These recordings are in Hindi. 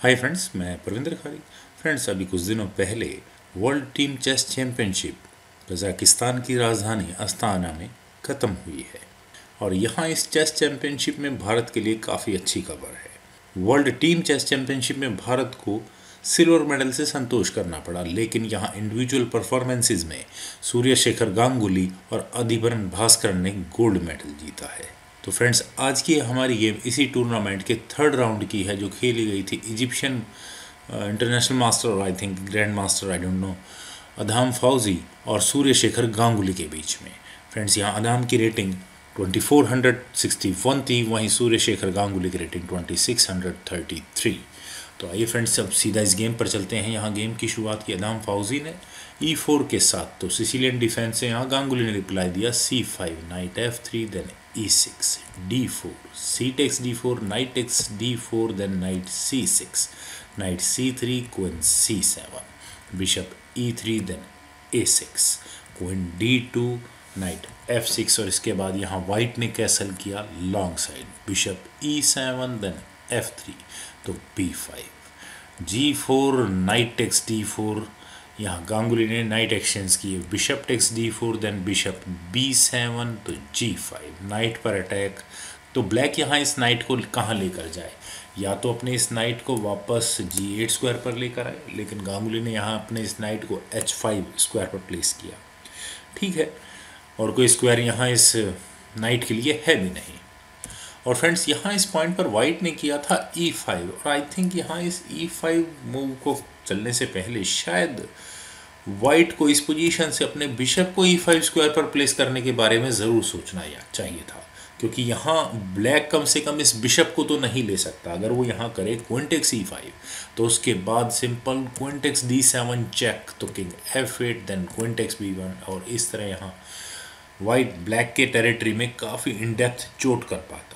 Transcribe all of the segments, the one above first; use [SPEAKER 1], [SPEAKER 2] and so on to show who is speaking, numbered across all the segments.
[SPEAKER 1] हाय फ्रेंड्स, मैं प्रविंदर खारी। फ्रेंड्स, अभी कुछ दिनों पहले world team chess championship Kazakhstan की राजधानी अस्ताना में ख़त्म हुई है और यहाँ इस चेस चैंपियनशिप में भारत के लिए काफ़ी अच्छी खबर है। वर्ल्ड टीम चेस चैंपियनशिप में भारत को सिल्वर मेडल से संतोष करना पड़ा, लेकिन यहाँ इंडिविजुअल परफॉर्मेंसेज में सूर्य शेखर गांगुली और अधिबरन भास्कर ने गोल्ड मेडल जीता है। तो फ्रेंड्स, आज की हमारी गेम इसी टूर्नामेंट के थर्ड राउंड की है जो खेली गई थी इजिप्शियन इंटरनेशनल मास्टर और I think grand master, I don't know, Adham Fawzy और सूर्य शेखर गांगुली के बीच में। फ्रेंड्स, यहाँ अधाम की रेटिंग 2461 थी, वहीं सूर्य शेखर गांगुली की रेटिंग 2633। तो आइए फ्रेंड्स, अब सीधा इस गेम पर चलते हैं। यहाँ गेम की शुरुआत की अधाम फौजी ने E4 के साथ, तो सिसिलियन डिफेंस से यहाँ गांगुली ने रिप्लाई दिया C5, knight F3, then E6, D4, C takes D4, knight takes D4, then knight C6, knight C3, queen C7, bishop E3, then A6, queen D2, knight F6 और इसके बाद यहाँ वाइट ने कैसल किया long side, bishop E7, then F3, तो B5, G4, knight takes D4, यहाँ गांगुली ने नाइट एक्सचेंज किए, bishop takes D4, then bishop B7, तो G5, नाइट पर अटैक। तो ब्लैक यहाँ इस नाइट को कहाँ लेकर जाए, या तो अपने इस नाइट को वापस G8 स्क्वायर पर लेकर आए, लेकिन गांगुली ने यहाँ अपने इस नाइट को H5 स्क्वायर पर प्लेस किया। ठीक है, और कोई स्क्वायर यहाँ इस नाइट के लिए है भी नहीं। और फ्रेंड्स, यहाँ इस पॉइंट पर वाइट ने किया था E5 और आई थिंक यहाँ इस E5 मूव को चलने से पहले शायद वाइट को इस पोजीशन से अपने बिशप को E5 स्क्वायर पर प्लेस करने के बारे में ज़रूर सोचना चाहिए था, क्योंकि यहाँ ब्लैक कम से कम इस बिशप को तो नहीं ले सकता। अगर वो यहाँ करे क्वीन टेक्स E5 तो उसके बाद simple queen takes D7 check, तो king F8, then queen takes B1 और इस तरह यहाँ वाइट ब्लैक के टेरिटरी में काफ़ी इन डेप्थ चोट कर पाता।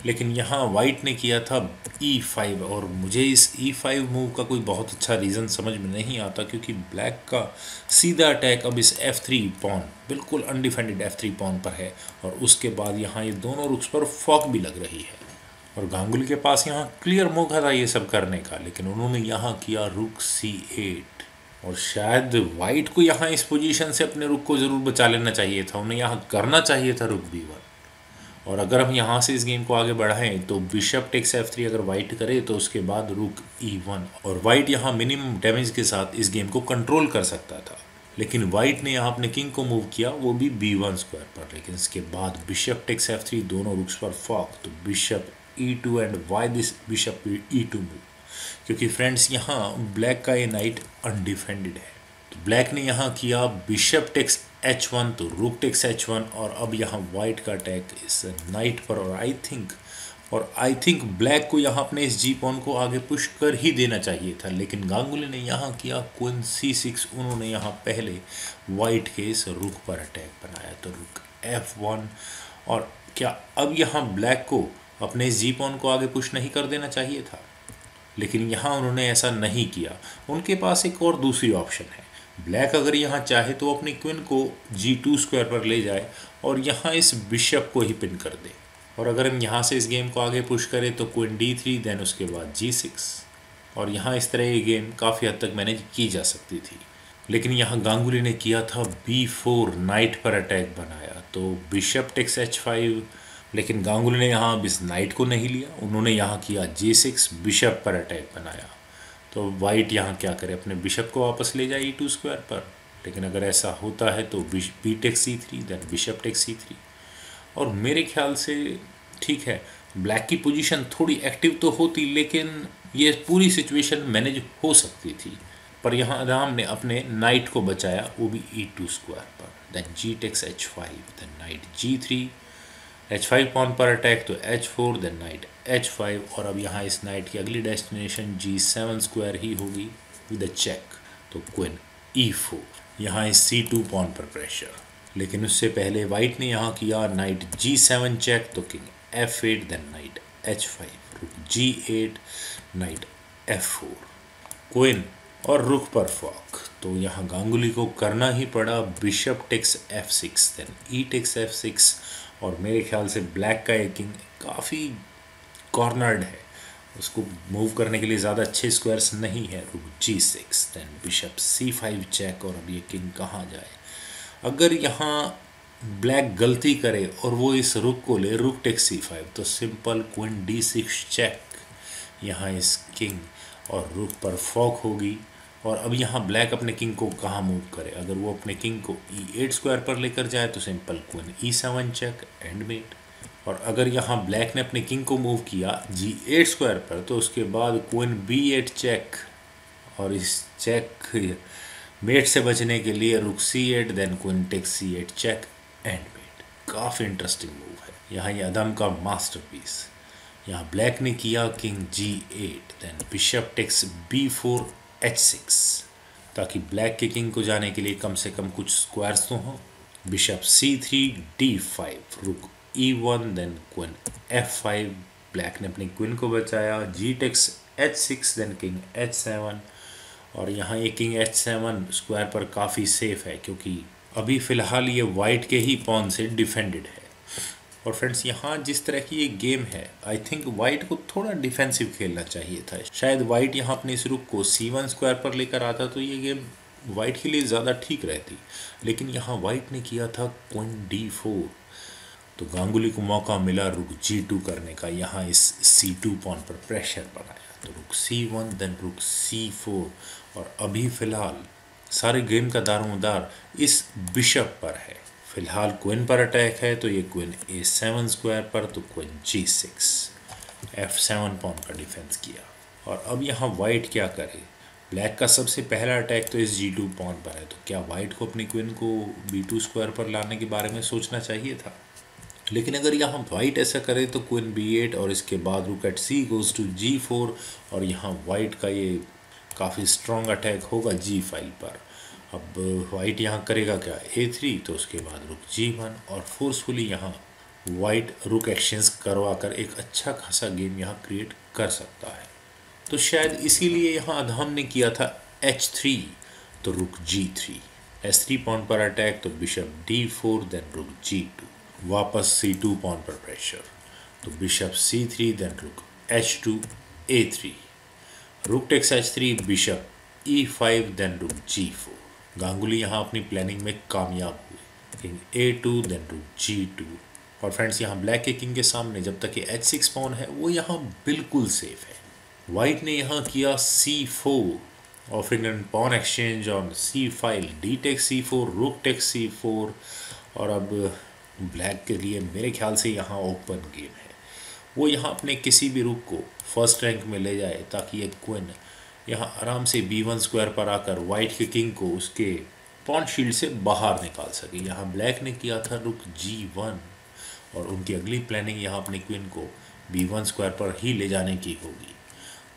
[SPEAKER 1] लेकिन यहाँ वाइट ने किया था E5 और मुझे इस E5 मूव का कोई बहुत अच्छा रीज़न समझ में नहीं आता, क्योंकि ब्लैक का सीधा अटैक अब इस F3 पॉन, बिल्कुल अनडिफेंडेड F3 पॉन पर है और उसके बाद यहाँ ये दोनों रुक्स पर फॉक भी लग रही है और गांगुली के पास यहाँ क्लियर मौका था ये सब करने का, लेकिन उन्होंने यहाँ किया रुक C8 और शायद वाइट को यहाँ इस पोजीशन से अपने रुक को ज़रूर बचा लेना चाहिए था। उन्हें यहाँ करना चाहिए था रुक B1। और अगर हम यहाँ से इस गेम को आगे बढ़ाएं तो बिशप टेक्स F3 अगर वाइट करे तो उसके बाद रुक E1 और वाइट यहाँ मिनिमम डैमेज के साथ इस गेम को कंट्रोल कर सकता था। लेकिन वाइट ने यहाँ अपने किंग को मूव किया, वो भी B1 स्क्वायर पर, लेकिन इसके बाद बिशप टेक्स F3, दोनों रुक्स पर फॉक, तो bishop E2 and why this bishop E2 move, क्योंकि फ्रेंड्स यहाँ ब्लैक का ये नाइट अनडिफेंडेड है। तो ब्लैक ने यहाँ किया बिशप टेक्स H1, तो रूक टेक्स H1 और अब यहाँ वाइट का अटैक इस नाइट पर और आई थिंक ब्लैक को यहाँ अपने इस जी पॉन को आगे पुश कर ही देना चाहिए था, लेकिन गांगुली ने यहाँ किया क्वीन C6। उन्होंने यहाँ पहले वाइट के इस रुक पर अटैक बनाया, तो रुक F1 और क्या अब यहाँ ब्लैक को अपने इस जी पॉन को आगे पुश नहीं कर देना चाहिए था, लेकिन यहाँ उन्होंने ऐसा नहीं किया। उनके पास एक और दूसरी ऑप्शन है, ब्लैक अगर यहाँ चाहे तो अपनी क्वीन को G2 स्क्वायर पर ले जाए और यहाँ इस बिशप को ही पिन कर दे, और अगर हम यहाँ से इस गेम को आगे पुश करें तो क्वीन D3, देन उसके बाद G6 और यहाँ इस तरह ये गेम काफ़ी हद तक मैनेज की जा सकती थी। लेकिन यहाँ गांगुली ने किया था B4, नाइट पर अटैक बनाया, तो बिशप टेक्स H5, लेकिन गांगुली ने यहाँ अब इस नाइट को नहीं लिया, उन्होंने यहाँ किया G6, बिशप पर अटैक बनाया। तो वाइट यहाँ क्या करे, अपने बिशप को वापस ले जाए E2 स्क्वायर पर, लेकिन अगर ऐसा होता है तो B takes C3, then bishop takes C3 और मेरे ख्याल से ठीक है, ब्लैक की पोजीशन थोड़ी एक्टिव तो होती, लेकिन ये पूरी सिचुएशन मैनेज हो सकती थी। पर यहाँ अदाम ने अपने नाइट को बचाया, वो भी E2 स्क्वायर पर, then G takes H5, then knight G3, H5 pawn पर अटैक, तो H4, देन नाइट H5 और अब यहाँ इस नाइट की अगली डेस्टिनेशन G7 स्क्वायर ही होगी विद अ चेक, तो क्वीन E4, यहाँ इस C2 पॉन पर प्रेशर, लेकिन उससे पहले वाइट ने यहाँ किया नाइट G7 चेक, तो king F8, then knight H5, rook G8, night F4, queen और रुक पर फॉक। तो यहाँ गांगुली को करना ही पड़ा bishop takes F6, then E takes F6 और मेरे ख्याल से ब्लैक का ये किंग काफ़ी कॉर्नर्ड है उसको मूव करने के लिए ज़्यादा अच्छे स्क्वायर्स नहीं है। रुक G6, then bishop C5 check, और अब ये किंग कहाँ जाए। अगर यहाँ ब्लैक गलती करे और वो इस रुक को ले, रुक टेक C5, तो सिंपल क्वीन D6 चेक, यहाँ इस किंग और रुक पर फॉक होगी। और अब यहाँ ब्लैक अपने किंग को कहाँ मूव करे, अगर वो अपने किंग को E8 स्क्वायर पर लेकर जाए तो सिंपल क्वीन E7 चेक, एंडमेट। और अगर यहाँ ब्लैक ने अपने किंग को मूव किया G8 स्क्वायर पर, तो उसके बाद क्वीन B8 चेक, और इस चेक मेट से बचने के लिए rook C8, then queen take C8 check, and mate. काफ़ी इंटरेस्टिंग मूव है यहाँ, ये अदम का मास्टरपीस। यहाँ ब्लैक ने किया king G8, then bishop takes B4 H6, ताकि ब्लैक के किंग को जाने के लिए कम से कम कुछ स्क्वायर्स तो हों। बिशप C3 D5, रुक E1, then queen F5, black ने अपनी क्वीन को बचाया। G takes H6, then king H7, और यहाँ ये किंग H7 स्क्वायर पर काफ़ी सेफ है, क्योंकि अभी फ़िलहाल ये वाइट के ही पॉन से डिफेंडेड है। और फ्रेंड्स, यहाँ जिस तरह की ये गेम है, आई थिंक वाइट को थोड़ा डिफेंसिव खेलना चाहिए था। शायद वाइट यहाँ अपने इस रुक को C1 स्क्वायर पर लेकर आता तो ये गेम वाइट के लिए ज़्यादा ठीक रहती, लेकिन यहाँ वाइट ने किया था क्वीन D4, तो गांगुली को मौका मिला रुक G2 करने का। यहाँ इस C2 पॉन पर प्रेशर बनाया, तो रुक C1, देन रुक C4, और अभी फ़िलहाल सारे गेम का दारोमदार इस बिशप पर है। फिलहाल क्वीन पर अटैक है, तो ये क्वीन A7 स्क्वायर पर, तो क्वीन G6, F7 पॉन का डिफेंस किया। और अब यहाँ वाइट क्या करे, ब्लैक का सबसे पहला अटैक तो इस G2 पॉन पर है, तो क्या वाइट को अपनी क्वीन को B2 स्क्वायर पर लाने के बारे में सोचना चाहिए था। लेकिन अगर यहाँ वाइट ऐसा करे तो क्वीन B8, और इसके बाद रुक eight C goes to G4, और यहाँ वाइट का ये काफ़ी स्ट्रॉन्ग अटैक होगा G5 पर। अब वाइट यहाँ करेगा क्या, A3, तो उसके बाद रुक G1, और फोर्सफुली यहाँ वाइट रुक एक्सचेंज करवा कर एक अच्छा खासा गेम यहाँ क्रिएट कर सकता है। तो शायद इसीलिए यहाँ अदहम ने किया था H3, तो रुक G3, S3 पॉन पर अटैक, तो बिशप D4, देन रुक G2, वापस C2 पॉन पर प्रेशर, तो बिशप C3, देन रुक H2 A3, rook takes H3, bishop E5, then रुक G4। गांगुली यहाँ अपनी प्लानिंग में कामयाब हुए, किंग A2, देन रुक G2। और फ्रेंड्स, यहाँ ब्लैक के किंग के सामने जब तक ये H6 पॉन है वो यहाँ बिल्कुल सेफ है। वाइट ने यहाँ किया C4, offering an pawn exchange on C5, D take C4, rook take C4, और अब ब्लैक के लिए मेरे ख्याल से यहाँ ओपन गेम है। वो यहाँ अपने किसी भी रुक को फर्स्ट रैंक में ले जाए, ताकि एक क्वीन यहाँ आराम से B1 स्क्वायर पर आकर वाइट के किंग को उसके पॉन शील्ड से बाहर निकाल सके। यहाँ ब्लैक ने किया था रुक G1, और उनकी अगली प्लानिंग यहाँ अपनी क्वीन को B1 स्क्वायर पर ही ले जाने की होगी,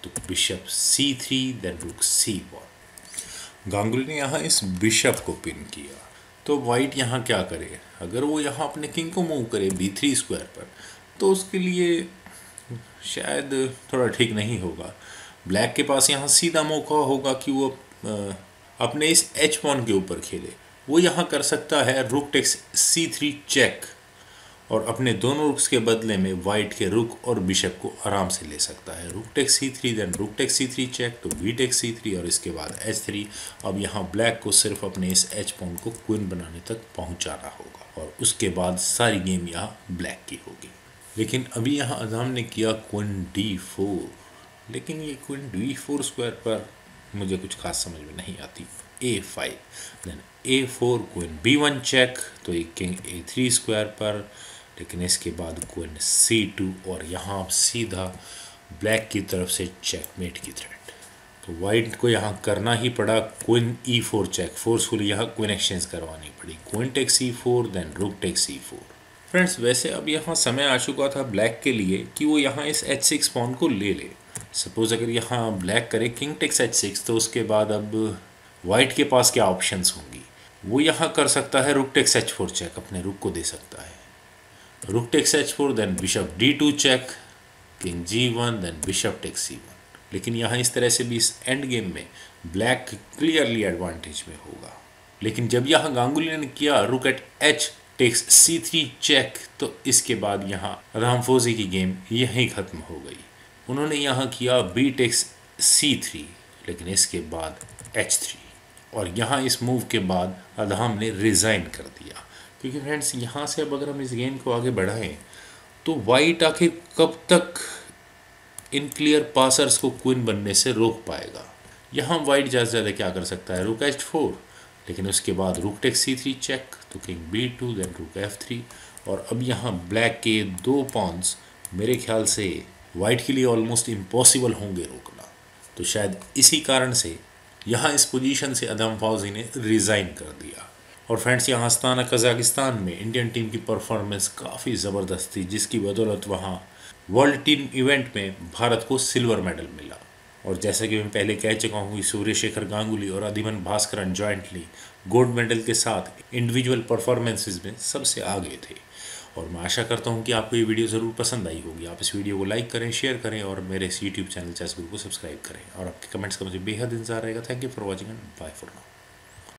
[SPEAKER 1] तो बिशप C3, देन रुक C1। गांगुली ने यहाँ इस बिशप को पिन किया, तो वाइट यहाँ क्या करे, अगर वो यहाँ अपने किंग को मूव करे B3 स्क्वायर पर, तो उसके लिए शायद थोड़ा ठीक नहीं होगा। ब्लैक के पास यहाँ सीधा मौका होगा कि वो अपने इस H पॉन के ऊपर खेले। वो यहाँ कर सकता है रुक टेक्स C3 चेक, और अपने दोनों रुक्स के बदले में वाइट के रुक और बिशप को आराम से ले सकता है। Rook takes C3, then rook takes C3 check, तो V टेक्स C3, और इसके बाद H3। अब यहाँ ब्लैक को सिर्फ अपने इस H पॉन को क्वीन बनाने तक पहुँचाना होगा, और उसके बाद सारी गेम यहाँ ब्लैक की होगी। लेकिन अभी यहाँ अदहम ने किया क्वीन D4, लेकिन ये क्वीन D4 स्क्वायर पर मुझे कुछ खास समझ में नहीं आती। A5, then A4, queen B1 check, तो ये किंग A3 स्क्वायर पर, लेकिन इसके बाद क्वीन C2, और यहाँ सीधा ब्लैक की तरफ से चेकमेट की थ्रेट। तो वाइट को यहाँ करना ही पड़ा क्वीन E4 चेक, फोर्सफुली यहाँ क्वीन एक्सचेंज करवानी पड़ी। Queen take C4, then rook take C4। Friends, वैसे अब यहाँ समय आ चुका था ब्लैक के लिए कि वो यहाँ इस H6 पॉन को ले ले। सपोज अगर यहाँ ब्लैक करे किंग टेक्स H6, तो उसके बाद अब वाइट के पास क्या ऑप्शंस होंगी। वो यहाँ कर सकता है रुक टेक्स H4 चेक, अपने रुक को दे सकता है। Rook takes H4, then bishop D2 check, king G1, then bishop takes C1। लेकिन यहाँ इस तरह से भी इस एंड गेम में ब्लैक क्लियरली एडवांटेज में होगा। लेकिन जब यहाँ गांगुली ने किया रुक eight H takes C3 check, तो इसके बाद यहाँ रामफोजी की गेम यहीं ख़त्म हो गई। उन्होंने यहाँ किया बी टेक्स C3, लेकिन इसके बाद H3, और यहाँ इस मूव के बाद अदहम ने रिज़ाइन कर दिया। क्योंकि फ्रेंड्स यहाँ से अब अगर हम इस गेम को आगे बढ़ाएं तो वाइट आखिर कब तक इन क्लियर पासर्स को क्वीन बनने से रोक पाएगा। यहाँ वाइट ज़्यादा से ज़्यादा क्या कर सकता है, रुक H4, लेकिन उसके बाद रुक टेक्स C3 चेक, तो king B2, then rook F3, और अब यहाँ ब्लैक के 2 पॉन्स मेरे ख्याल से वाइट के लिए ऑलमोस्ट इम्पॉसिबल होंगे रोकना। तो शायद इसी कारण से यहाँ इस पोजीशन से अदहम फौजी ने रिज़ाइन कर दिया। और फ्रेंड्स यहाँ अस्ताना कजाकिस्तान में इंडियन टीम की परफॉर्मेंस काफ़ी ज़बरदस्त थी, जिसकी बदौलत वहाँ वर्ल्ड टीम इवेंट में भारत को सिल्वर मेडल मिला। और जैसा कि मैं पहले कह चुका हूँ, सूर्यशेखर गांगुली और अधिमन भास्करन जॉइंटली गोल्ड मेडल के साथ इंडिविजुअल परफॉर्मेंसेज में सबसे आगे थे। और मैं आशा करता हूँ कि आपको ये वीडियो ज़रूर पसंद आई होगी। आप इस वीडियो को लाइक करें, शेयर करें और मेरे इस यूट्यूब चैनल चेस ग्रुप को सब्सक्राइब करें। और आपके कमेंट्स का मुझे बेहद इंतजार रहेगा। Thank you for watching and bye for now.